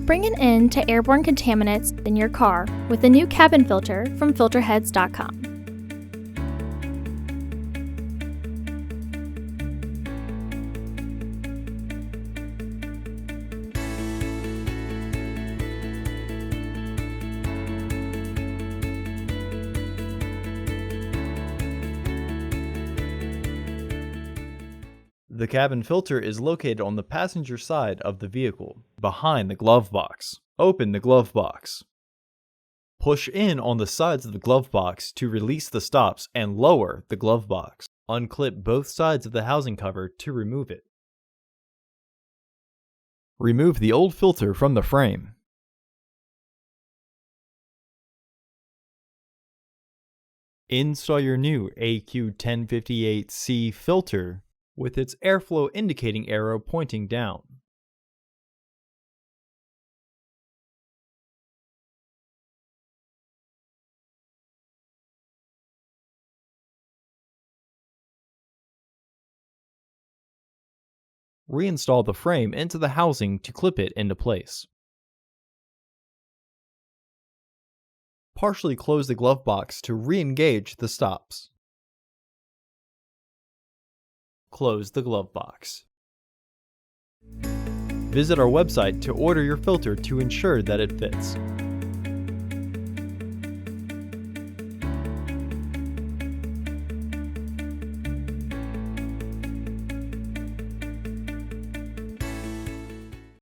Bring an end to airborne contaminants in your car with the new cabin filter from Filterheads.com. The cabin filter is located on the passenger side of the vehicle, behind the glove box. Open the glove box. Push in on the sides of the glove box to release the stops and lower the glove box. Unclip both sides of the housing cover to remove it. Remove the old filter from the frame. Install your new AQ1058C filter with its airflow indicating arrow pointing down. Reinstall the frame into the housing to clip it into place. Partially close the glove box to re-engage the stops. Close the glove box. Visit our website to order your filter to ensure that it fits.